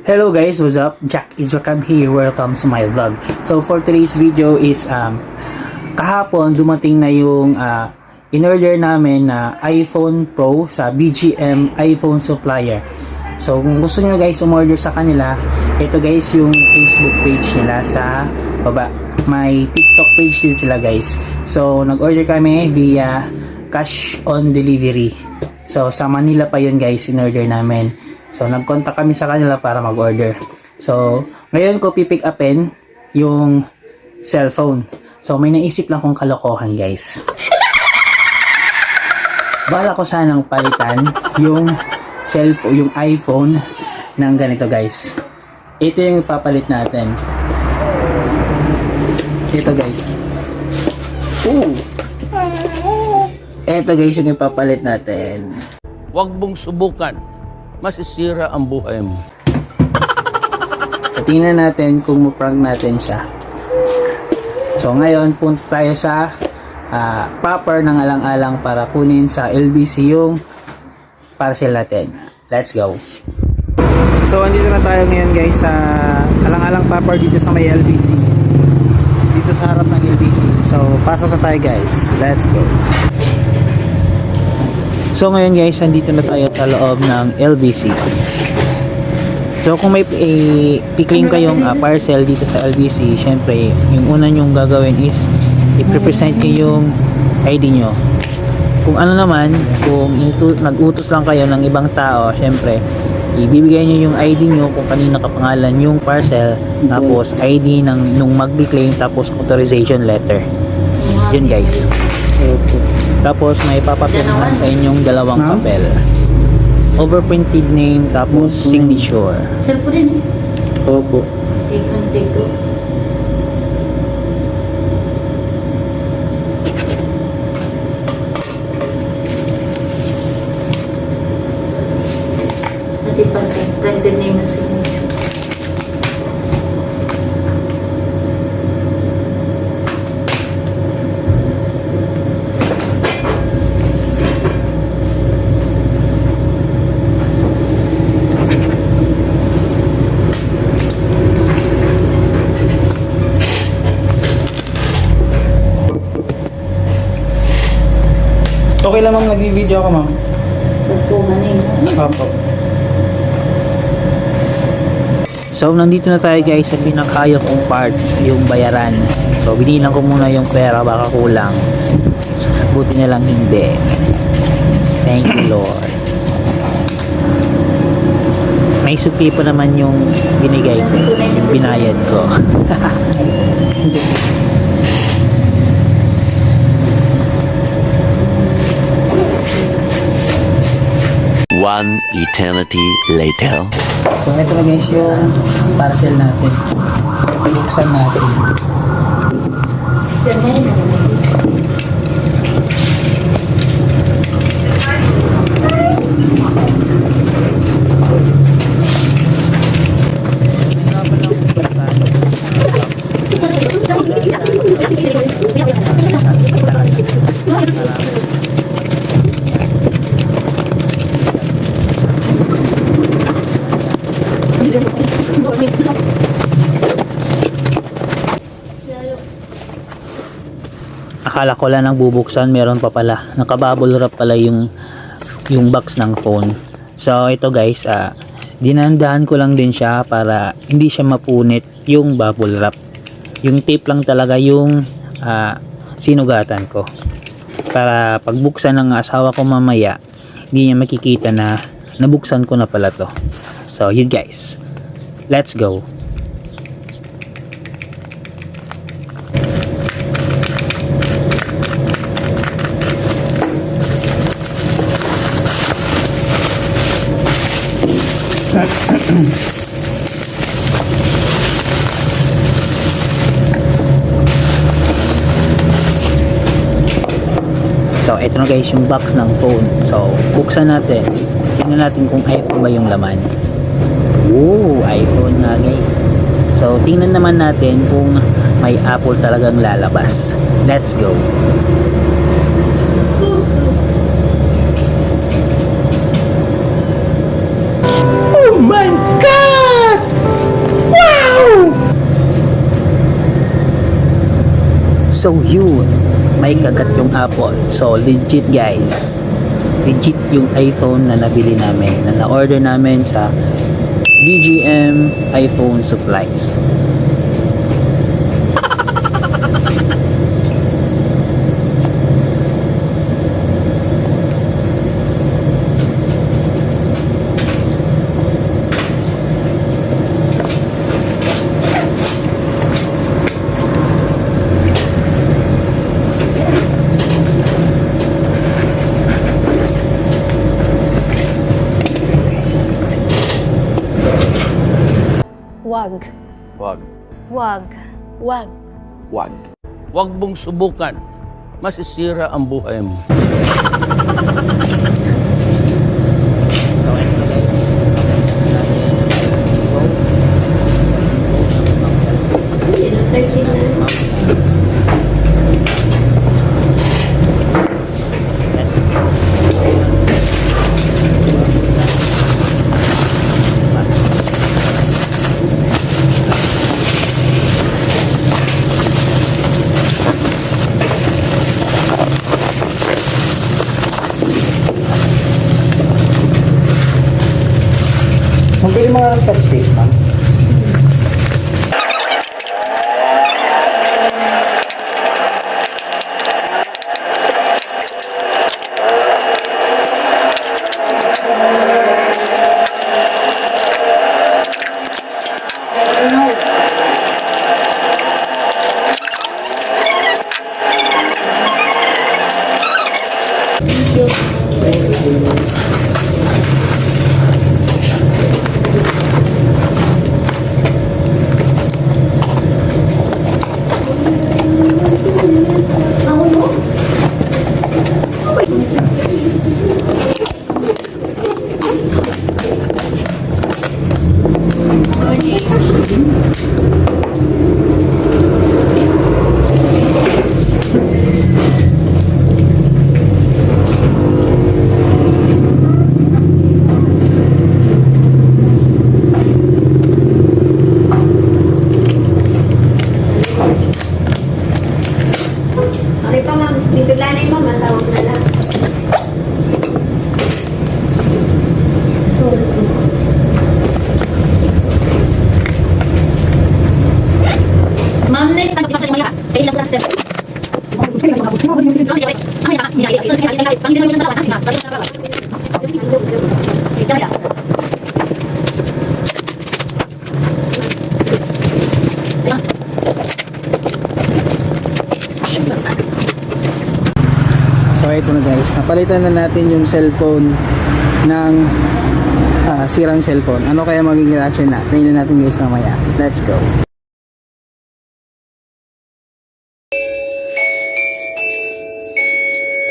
Hello guys, what's up? Jack Izrakam here. Welcome to my vlog. So for today's video is kahapon dumating na yung in-order namin na iPhone Pro sa BGM iPhone Supplier. So kung gusto nyo guys umorder sa kanila, ito guys yung Facebook page nila sa baba. May TikTok page din sila guys. So nag-order kami via cash on delivery. So sa Manila pa yun guys, in-order namin. So, nag-contact kami sa kanila para mag-order. So, ngayon ko pipick upin yung cellphone. So, may naisip lang kong kalokohan, guys. Bala ko sanang palitan yung cellphone, yung iPhone ng ganito, guys. Ito yung ipapalit natin. Ito, guys. Ito, guys, yung ipapalit natin. Huwag mong subukan. Masisira ang buhay mo. Tingnan natin kung maprank natin siya. So ngayon punta tayo sa popper ng alang-alang para kunin sa LBC yung parcel natin. Let's go. So andito na tayo ngayon guys sa alang-alang popper dito sa may LBC. Dito sa harap ng LBC. So pasok na tayo guys. Let's go. So ngayon guys, andito na tayo sa loob ng LBC. So kung may i-claim kayong parcel dito sa LBC, syempre yung una nyong gagawin is i-present nyo yung ID nyo. Kung ano naman, kung nag-utos lang kayo ng ibang tao, syempre ibibigay nyo yung ID nyo kung kanina kapangalan yung parcel, tapos ID ng nung mag-claim, tapos authorization letter. Yun guys. Tapos may papapirmahan sa inyong dalawang papel. Overprinted name, tapos signature. Cellphone rin Opo. Take ko. Pati pa sa printed name and signature. Okay lang ma'am, nag-video ako ma'am. Pagpungan na yun. Opo. So nandito na tayo guys sa pinakaya kong part, yung bayaran. So binilang ko muna yung pera, baka kulang. Buti na lang hindi. Thank you Lord. May supi pa naman yung binigay ko, yung binayad ko. One eternity later. So ito na guys yung parcel natin. Buksan natin. Yan na yun. Akala ko lang bubuksan, meron pa pala. Naka-bubble wrap pala yung box ng phone. So ito guys, dinandahan ko lang din siya para hindi siya mapunit yung bubble wrap. Yung tape lang talaga yung sinugatan ko. Para pagbuksan ng asawa ko mamaya, hindi niya makikita na nabuksan ko na pala to. So yun guys. Let's go. So ito na guys yung box ng phone. So buksan natin. Tingnan natin kung iPhone ba yung laman. Oh, iPhone nga guys. So tingnan naman natin kung may Apple talagang lalabas. Let's go. Oh my God! So yun, may kagat yung Apple. So legit guys. Legit yung iPhone na nabili namin, na na-order namin sa BGM iPhone Supplies. Wag. Wag. Wag. Wag. Wag. Huwag mong subukan. Masisira ang buhay mo. So ito na guys. Let's go. Mabili mga scotch tape, ma'am. Ano pa ma'am? Bigla na yung ma'am, ang tawag na lang. Sorry. Ma'am, next time, ipasal mo yan. Kayo lang sir. So ito na guys, napalitan na natin yung cellphone ng sirang cellphone. Ano kaya magiging reaction na? Tingnan natin guys mamaya. Let's go.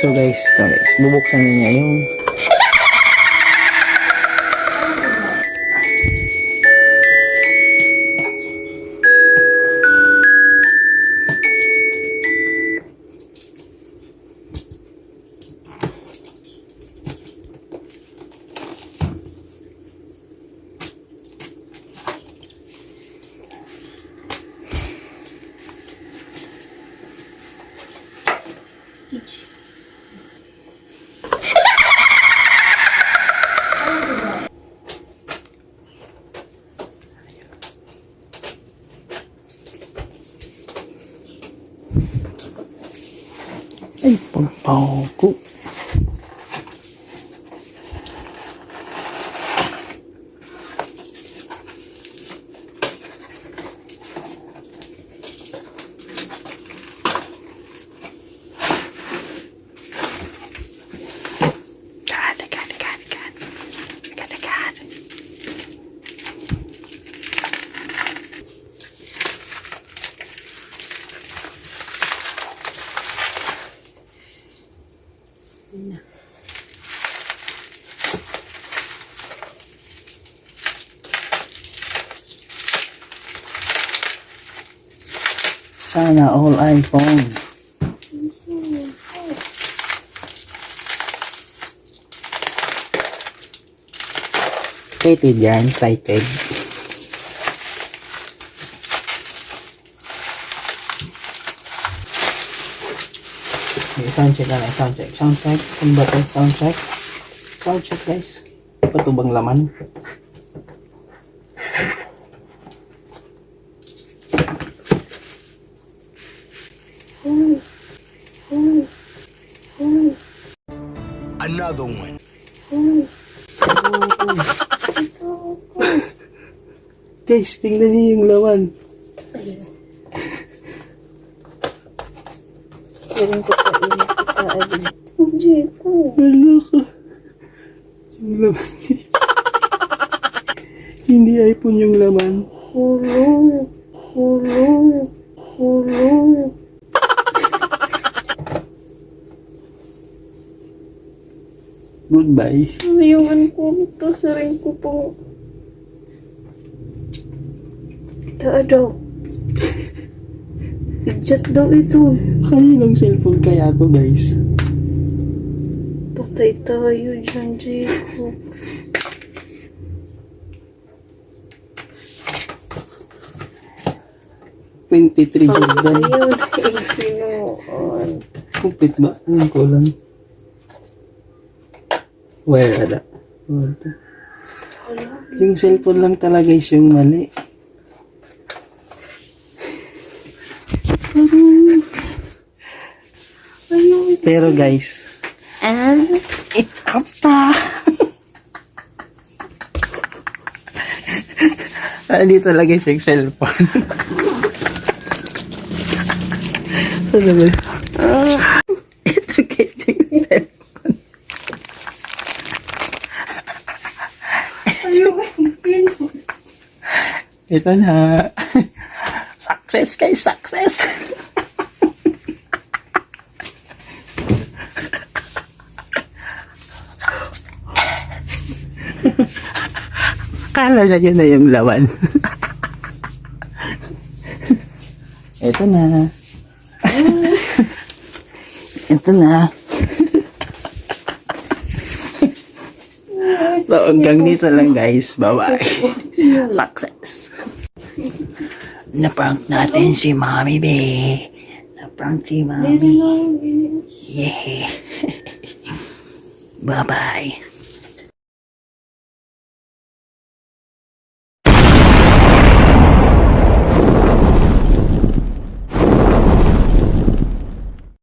So guys, ito guys, bubuksan na niya yung ay pagpauko. Sana all iPhone. Rated yan, rated. Okay, sound check na lang. Sound check. Sound check. Ano ba ito? Sound check. Sound check, guys. Ano ba ito bang laman? Another one. Guys, tingnan niyo yung laman. Wala ka. Yung laman. Hindi iPhone yung laman. Goodbye. Ayungan ko ito sa ring ko po. Taa daw. Idiot daw ito. Kaninong cellphone kaya to, guys? Patay tayo dyan, Jacob. $23 Jordan. Ayun, Pinoon. Kupit ba? Ang kulang. Where ada? Yung cellphone lang talaga is yung mali. Pero guys, it's up pa. Dito talaga is yung cellphone. Ano ba? Ito guys yung cellphone. Ito na. Success guys, success. Akala na yun na yung lawan. Ito na. Ito na. So, hanggang dito lang guys. Bye-bye. Success. Na-prank natin si Mommy B. Na-prank si Mommy. Yeah. Bye-bye.